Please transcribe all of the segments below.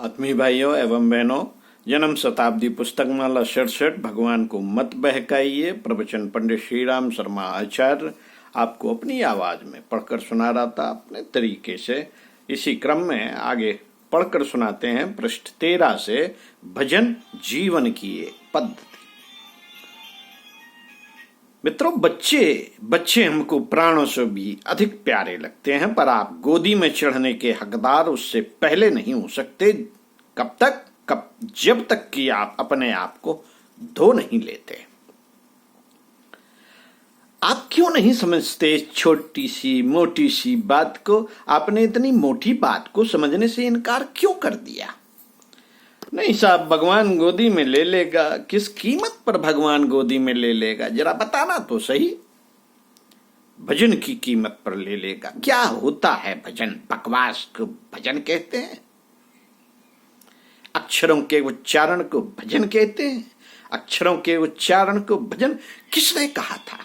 आत्मीय भाइयों एवं बहनों, जन्म शताब्दी पुस्तकमाला 67 भगवान को मत बहकाइए प्रवचन पंडित श्रीराम शर्मा आचार्य आपको अपनी आवाज में पढ़कर सुना रहा था अपने तरीके से। इसी क्रम में आगे पढ़कर सुनाते हैं पृष्ठ 13 से भजन जीवन की एक पद्धति। मित्रों, बच्चे हमको प्राणों से भी अधिक प्यारे लगते हैं, पर आप गोदी में चढ़ने के हकदार उससे पहले नहीं हो सकते जब तक कि आप अपने आप को धो नहीं लेते। आप क्यों नहीं समझते छोटी सी मोटी सी बात को? आपने इतनी मोटी बात को समझने से इनकार क्यों कर दिया? नहीं साहब, भगवान गोदी में ले लेगा। किस कीमत पर भगवान गोदी में ले लेगा, जरा बताना तो सही। भजन की कीमत पर ले लेगा। क्या होता है भजन? बकवास को भजन कहते हैं। अक्षरों के उच्चारण को भजन कहते हैं। अक्षरों के उच्चारण को भजन किसने कहा था?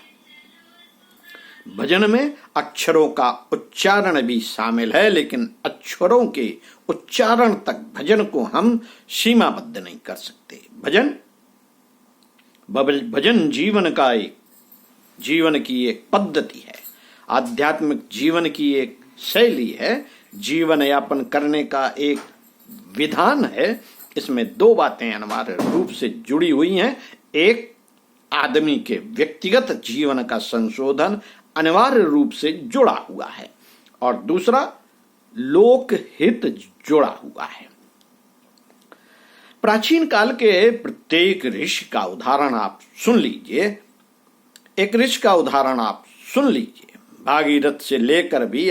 भजन में अक्षरों का उच्चारण भी शामिल है, लेकिन अक्षरों के उच्चारण तक भजन को हम सीमाबद्ध नहीं कर सकते। भजन जीवन की एक पद्धति है, आध्यात्मिक जीवन की एक शैली है, जीवन यापन करने का एक विधान है। इसमें दो बातें अनिवार्य रूप से जुड़ी हुई हैं। एक, आदमी के व्यक्तिगत जीवन का संशोधन अनिवार्य रूप से जुड़ा हुआ है, और दूसरा, लोक हित जुड़ा हुआ है। प्राचीन काल के प्रत्येक ऋषि का उदाहरण आप सुन लीजिए। एक ऋषि का उदाहरण आप सुन लीजिए। भागीरथ से लेकर भी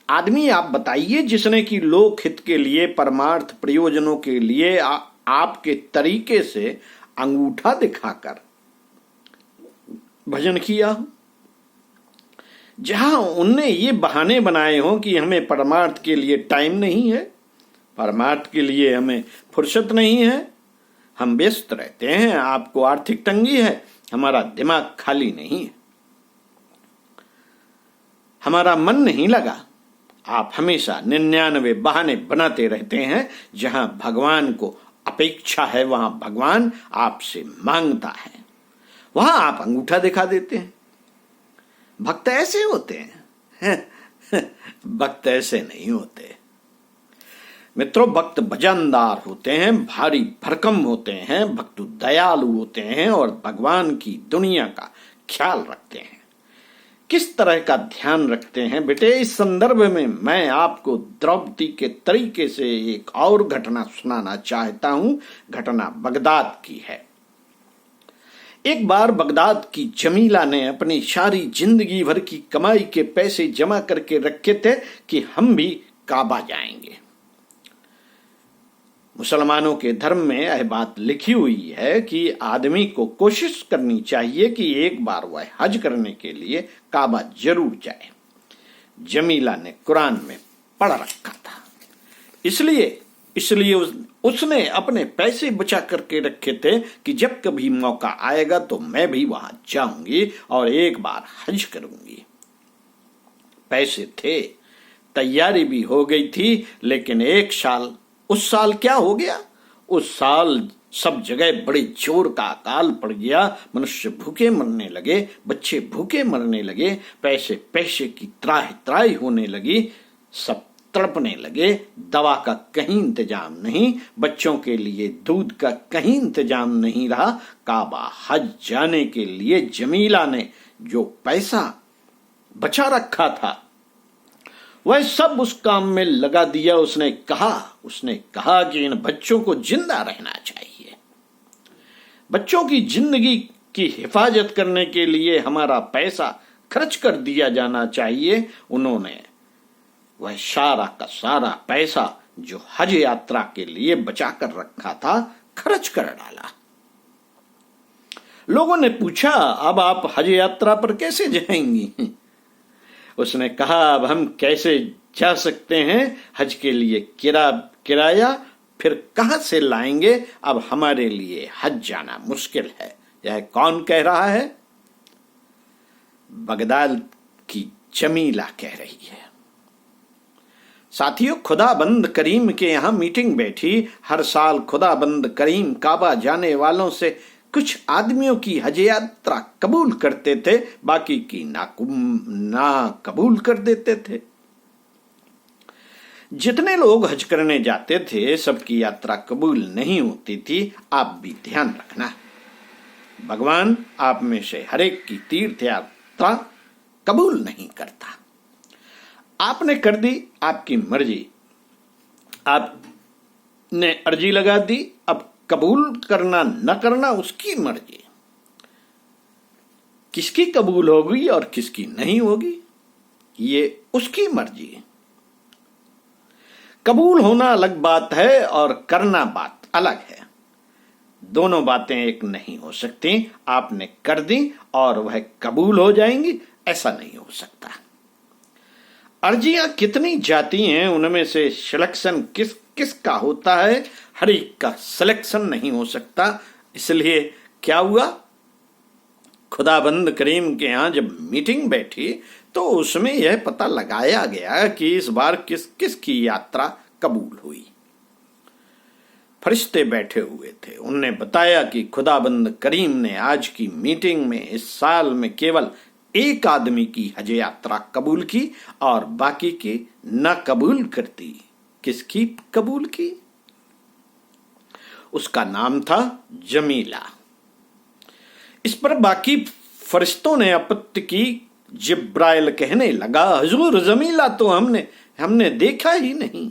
आदमी आप बताइए जिसने कि लोक हित के लिए, परमार्थ प्रयोजनों के लिए आपके तरीके से अंगूठा दिखाकर भजन किया, जहां उनने ये बहाने बनाए हों कि हमें परमार्थ के लिए टाइम नहीं है, परमार्थ के लिए हमें फुर्सत नहीं है, हम व्यस्त रहते हैं, आपको आर्थिक तंगी है, हमारा दिमाग खाली नहीं है, हमारा मन नहीं लगा। आप हमेशा 99 बहाने बनाते रहते हैं। जहां भगवान को अपेक्षा है, वहां भगवान आपसे मांगता है, वहां आप अंगूठा दिखा देते हैं। भक्त ऐसे होते हैं? भक्त ऐसे नहीं होते मित्रों। भक्त वजनदार होते हैं, भारी भरकम होते हैं, भक्त दयालु होते हैं और भगवान की दुनिया का ख्याल रखते हैं। किस तरह का ध्यान रखते हैं बेटे? इस संदर्भ में मैं आपको द्रौपदी के तरीके से एक और घटना सुनाना चाहता हूं। घटना बगदाद की है। एक बार बगदाद की जमीला ने अपनी सारी जिंदगी भर की कमाई के पैसे जमा करके रखे थे कि हम भी काबा जाएंगे। मुसलमानों के धर्म में यह बात लिखी हुई है कि आदमी को कोशिश करनी चाहिए कि एक बार वह हज करने के लिए काबा जरूर जाए। जमीला ने कुरान में पढ़ रखा था, इसलिए उसने अपने पैसे बचा करके रखे थे कि जब कभी मौका आएगा तो मैं भी वहां जाऊंगी और एक बार हज करूंगी। पैसे थे, तैयारी भी हो गई थी, लेकिन उस साल क्या हो गया? उस साल सब जगह बड़े जोर का अकाल पड़ गया। मनुष्य भूखे मरने लगे, बच्चे भूखे मरने लगे, पैसे की त्राही होने लगी, सब तड़पने लगे। दवा का कहीं इंतजाम नहीं, बच्चों के लिए दूध का कहीं इंतजाम नहीं रहा। काबा हज जाने के लिए जमीला ने जो पैसा बचा रखा था वह सब उस काम में लगा दिया। उसने कहा कि इन बच्चों को जिंदा रहना चाहिए, बच्चों की जिंदगी की हिफाजत करने के लिए हमारा पैसा खर्च कर दिया जाना चाहिए। उन्होंने वह सारा का सारा पैसा जो हज यात्रा के लिए बचा कर रखा था खर्च कर डाला। लोगों ने पूछा, अब आप हज यात्रा पर कैसे जाएंगी? उसने कहा, अब हम कैसे जा सकते हैं? हज के लिए किराया फिर कहां से लाएंगे? अब हमारे लिए हज जाना मुश्किल है। यह कौन कह रहा है? बगदाद की जमीला कह रही है। साथियों, खुदाबंद करीम के यहाँ मीटिंग बैठी। हर साल खुदाबंद करीम काबा जाने वालों से कुछ आदमियों की हज यात्रा कबूल करते थे, बाकी की ना कबूल कर देते थे। जितने लोग हज करने जाते थे सबकी यात्रा कबूल नहीं होती थी। आप भी ध्यान रखना, भगवान आप में से हर एक की तीर्थ यात्रा कबूल नहीं करता। आपने कर दी, आपकी मर्जी, आपने अर्जी लगा दी, अब कबूल करना न करना उसकी मर्जी। किसकी कबूल होगी और किसकी नहीं होगी ये उसकी मर्जी। कबूल होना अलग बात है और करना बात अलग है। दोनों बातें एक नहीं हो सकती। आपने कर दी और वह कबूल हो जाएंगी, ऐसा नहीं हो सकता। अर्जियां कितनी जाती हैं, उनमें से सिलेक्शन किस किस का होता है, हर एक का सिलेक्शन नहीं हो सकता। इसलिए क्या हुआ, खुदाबंद करीम के यहाँ जब मीटिंग बैठी तो उसमें यह पता लगाया गया कि इस बार किस किस की यात्रा कबूल हुई। फरिश्ते बैठे हुए थे, उनने बताया कि खुदाबंद करीम ने आज की मीटिंग में इस साल में केवल एक आदमी की हज यात्रा कबूल की और बाकी की न कबूल कर दी। किसकी कबूल की? उसका नाम था जमीला। इस पर बाकी फरिश्तों ने आपत्ति की। जिब्राइल कहने लगा, हुजूर जमीला तो हमने देखा ही नहीं।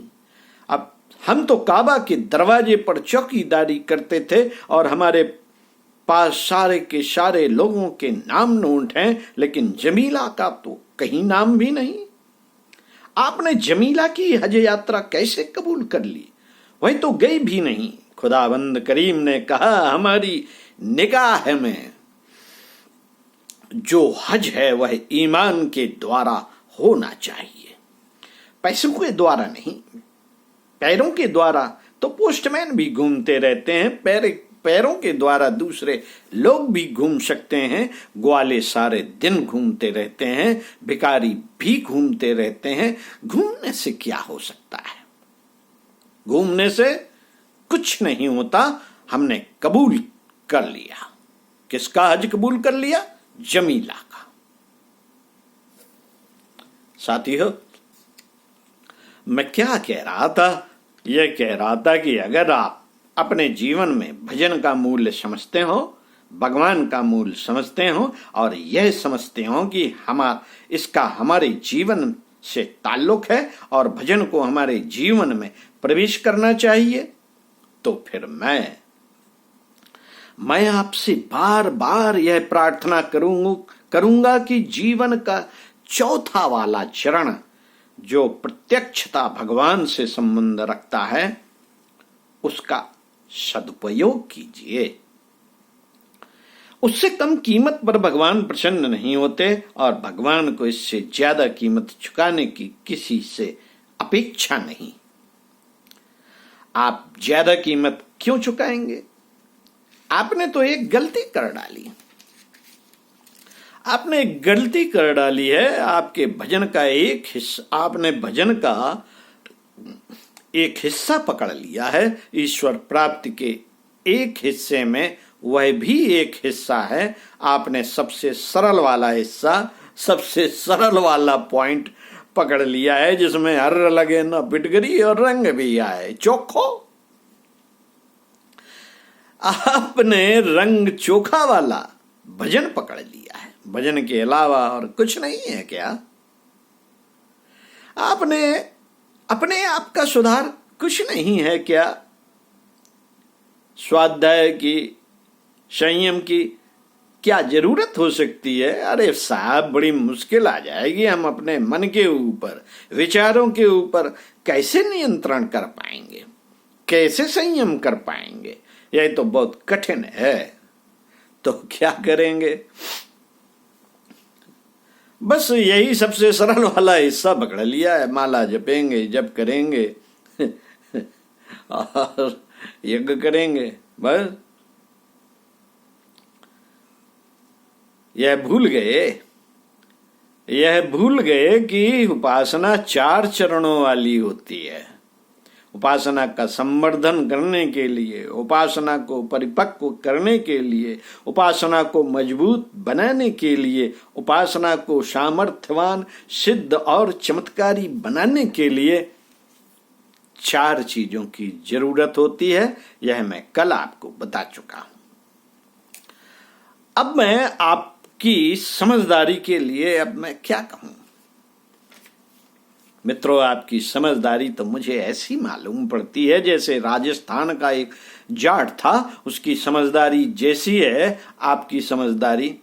अब हम तो काबा के दरवाजे पर चौकीदारी करते थे और हमारे पास सारे के सारे लोगों के नाम नोट हैं, लेकिन जमीला का तो कहीं नाम भी नहीं। आपने जमीला की हज यात्रा कैसे कबूल कर ली? वही तो गई भी नहीं। खुदाबंद करीम ने कहा, हमारी निगाह में जो हज है वह ईमान के द्वारा होना चाहिए, पैसों के द्वारा नहीं। पैरों के द्वारा तो पोस्टमैन भी घूमते रहते हैं, पैरों के द्वारा दूसरे लोग भी घूम सकते हैं। ग्वाले सारे दिन घूमते रहते हैं, भिखारी भी घूमते रहते हैं। घूमने से क्या हो सकता है? घूमने से कुछ नहीं होता। हमने कबूल कर लिया। किसका हज कबूल कर लिया? जमीला का। साथियों, मैं क्या कह रहा था? यह कह रहा था कि अगर आप अपने जीवन में भजन का मूल्य समझते हो, भगवान का मूल्य समझते हो और यह समझते हो कि इसका हमारे जीवन से ताल्लुक है और भजन को हमारे जीवन में प्रवेश करना चाहिए, तो फिर मैं आपसे बार बार यह प्रार्थना करूंगा कि जीवन का चौथा वाला चरण जो प्रत्यक्षता भगवान से संबंध रखता है उसका सदुपयोग कीजिए। उससे कम कीमत पर भगवान प्रसन्न नहीं होते और भगवान को इससे ज्यादा कीमत चुकाने की किसी से अपेक्षा नहीं। आप ज्यादा कीमत क्यों चुकाएंगे? आपने तो एक गलती कर डाली। आपने एक गलती कर डाली है। आपके भजन का एक हिस्सा, आपने भजन का एक हिस्सा पकड़ लिया है। ईश्वर प्राप्ति के एक हिस्से में वह भी एक हिस्सा है। आपने सबसे सरल वाला हिस्सा, सबसे सरल वाला पॉइंट पकड़ लिया है, जिसमें हर लगे न पिटगरी और रंग भी आए चोखो। आपने रंग चोखा वाला भजन पकड़ लिया है। भजन के अलावा और कुछ नहीं है क्या? आपने अपने आप का सुधार कुछ नहीं है क्या? स्वाध्याय की, संयम की क्या जरूरत हो सकती है? अरे साहब, बड़ी मुश्किल आ जाएगी। हम अपने मन के ऊपर, विचारों के ऊपर कैसे नियंत्रण कर पाएंगे, कैसे संयम कर पाएंगे? यह तो बहुत कठिन है। तो क्या करेंगे? बस यही सबसे सरल वाला हिस्सा पकड़ लिया है। माला जपेंगे, जप करेंगे और यज्ञ करेंगे, बस। यह भूल गए, यह भूल गए कि उपासना 4 चरणों वाली होती है। उपासना का संवर्धन करने के लिए, उपासना को परिपक्व करने के लिए, उपासना को मजबूत बनाने के लिए, उपासना को सामर्थ्यवान, सिद्ध और चमत्कारी बनाने के लिए 4 चीजों की जरूरत होती है। यह मैं कल आपको बता चुका हूं। अब मैं आपकी समझदारी के लिए अब मैं क्या कहूं मित्रों, आपकी समझदारी तो मुझे ऐसी मालूम पड़ती है जैसे राजस्थान का एक जाट था, उसकी समझदारी जैसी है आपकी समझदारी,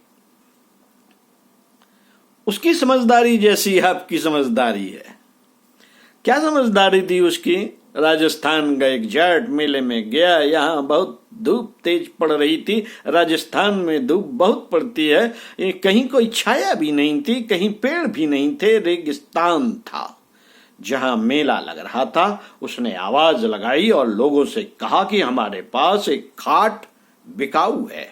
उसकी समझदारी जैसी आपकी समझदारी है। क्या समझदारी थी उसकी? राजस्थान का एक जाट मेले में गया, यहाँ बहुत धूप तेज पड़ रही थी। राजस्थान में धूप बहुत पड़ती है, कहीं कोई छाया भी नहीं थी, कहीं पेड़ भी नहीं थे, रेगिस्तान था। जहां मेला लग रहा था उसने आवाज लगाई और लोगों से कहा कि हमारे पास एक खाट बिकाऊ है।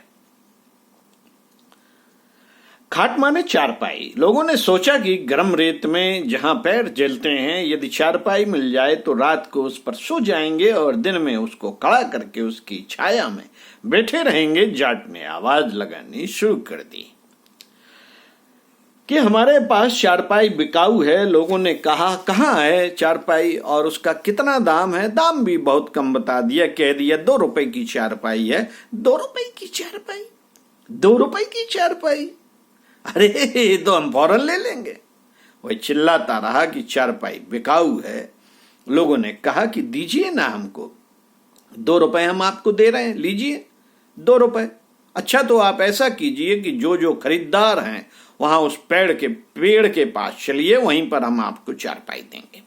खाट माने चारपाई। लोगों ने सोचा कि गर्म रेत में जहां पैर जलते हैं, यदि चारपाई मिल जाए तो रात को उस पर सो जाएंगे और दिन में उसको खड़ा करके उसकी छाया में बैठे रहेंगे। जाट ने आवाज लगानी शुरू कर दी कि हमारे पास चारपाई बिकाऊ है। लोगों ने कहा कहाँ है चारपाई और उसका कितना दाम है? दाम भी बहुत कम बता दिया, कह दिया 2 रुपए की चारपाई है। 2 रुपए की चारपाई? 2 रुपए की चारपाई? अरे ये तो हम फौरन ले लेंगे। वही चिल्लाता रहा कि चारपाई बिकाऊ है। लोगों ने कहा कि दीजिए ना हमको, 2 रुपए हम आपको दे रहे हैं, लीजिए 2 रुपए। अच्छा तो आप ऐसा कीजिए कि जो जो खरीदार हैं वहां उस पेड़ के पास चलिए, वहीं पर हम आपको चारपाई देंगे।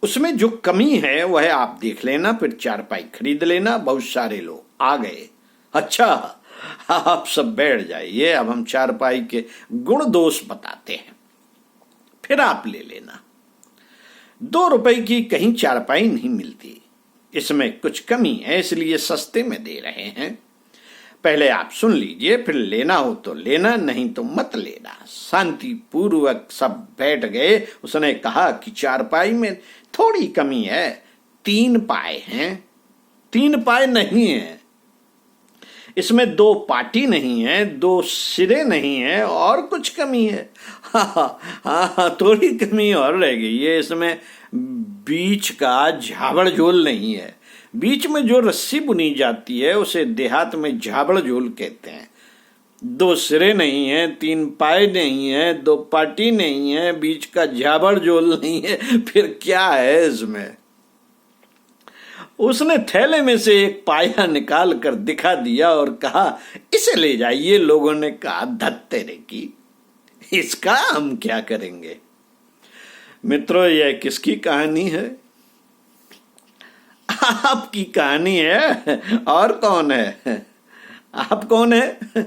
उसमें जो कमी है वह आप देख लेना, फिर चारपाई खरीद लेना। बहुत सारे लोग आ गए। अच्छा आप सब बैठ जाइए, अब हम चारपाई के गुण दोष बताते हैं, फिर आप ले लेना। 2 रुपए की कहीं चारपाई नहीं मिलती, इसमें कुछ कमी है, इसलिए सस्ते में दे रहे हैं। पहले आप सुन लीजिए, फिर लेना हो तो लेना, नहीं तो मत लेना। शांति पूर्वक सब बैठ गए। उसने कहा कि चारपाई में थोड़ी कमी है, 3 पाए हैं। 3 पाए नहीं है, इसमें 2 पाटी नहीं है, 2 सिरे नहीं है, और कुछ कमी है। हाँ, थोड़ी कमी और रह गई है, इसमें बीच का झाबड़ झोल नहीं है। बीच में जो रस्सी बुनी जाती है उसे देहात में झाबड़ झोल कहते हैं। 2 सिरे नहीं है, 3 पाए नहीं है, 2 पाटी नहीं है, बीच का झाबड़ झोल नहीं है, फिर क्या है इसमें? उसने थैले में से एक पाया निकाल कर दिखा दिया और कहा इसे ले जाइए। लोगों ने कहा धत तेरे की, इसका हम क्या करेंगे? मित्रों, यह किसकी कहानी है? आपकी कहानी है। और कौन है? आप कौन है?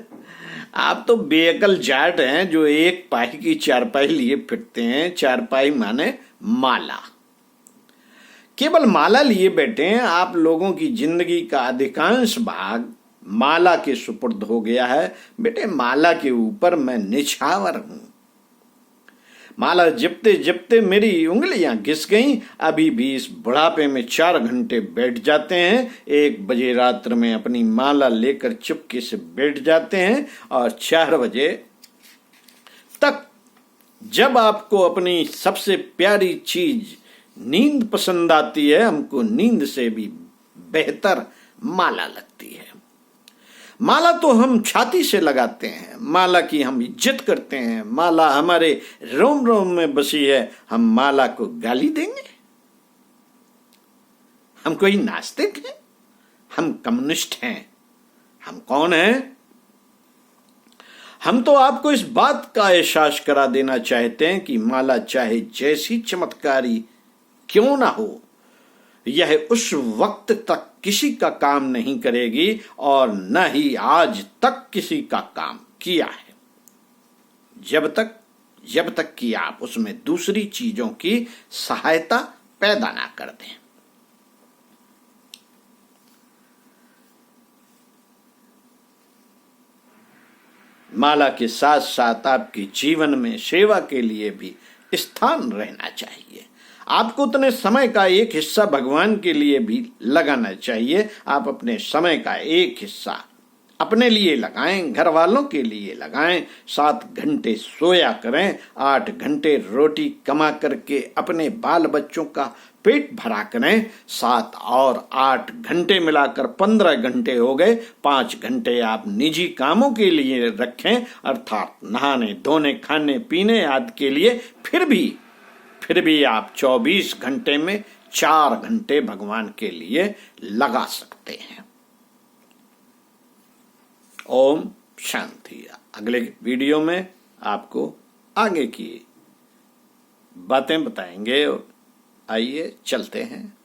आप तो बेअकल जाट हैं जो 1 पाई की चारपाई लिए फिरते हैं। चारपाई माने माला, केवल माला लिए बैठे हैं। आप लोगों की जिंदगी का अधिकांश भाग माला के सुपुर्द हो गया है। बेटे, माला के ऊपर मैं निछावर हूं। माला जपते जपते मेरी उंगलियां घिस गईं। अभी भी इस बुढ़ापे में 4 घंटे बैठ जाते हैं। 1 बजे रात्र में अपनी माला लेकर चुपके से बैठ जाते हैं और 4 बजे तक, जब आपको अपनी सबसे प्यारी चीज नींद पसंद आती है, हमको नींद से भी बेहतर माला लगती है। माला तो हम छाती से लगाते हैं, माला की हम इज्जत करते हैं, माला हमारे रोम रोम में बसी है। हम माला को गाली देंगे? हम कोई नास्तिक हैं? हम कम्युनिस्ट हैं? हम कौन हैं? हम तो आपको इस बात का एहसास करा देना चाहते हैं कि माला चाहे जैसी चमत्कारी क्यों ना हो, यह उस वक्त तक किसी का काम नहीं करेगी और न ही आज तक किसी का काम किया है, जब तक कि आप उसमें दूसरी चीजों की सहायता पैदा ना कर दें। माला के साथ साथ आपके जीवन में सेवा के लिए भी स्थान रहना चाहिए। आपको उतने समय का एक हिस्सा भगवान के लिए भी लगाना चाहिए। आप अपने समय का एक हिस्सा अपने लिए लगाएं, घर वालों के लिए लगाएं। 7 घंटे सोया करें, 8 घंटे रोटी कमा करके अपने बाल बच्चों का पेट भरा करें। 7 और 8 घंटे मिलाकर 15 घंटे हो गए। 5 घंटे आप निजी कामों के लिए रखें, अर्थात नहाने धोने खाने पीने आदि के लिए। फिर भी आप 24 घंटे में 4 घंटे भगवान के लिए लगा सकते हैं। ओम शांति। अगले वीडियो में आपको आगे की बातें बताएंगे। आइए चलते हैं।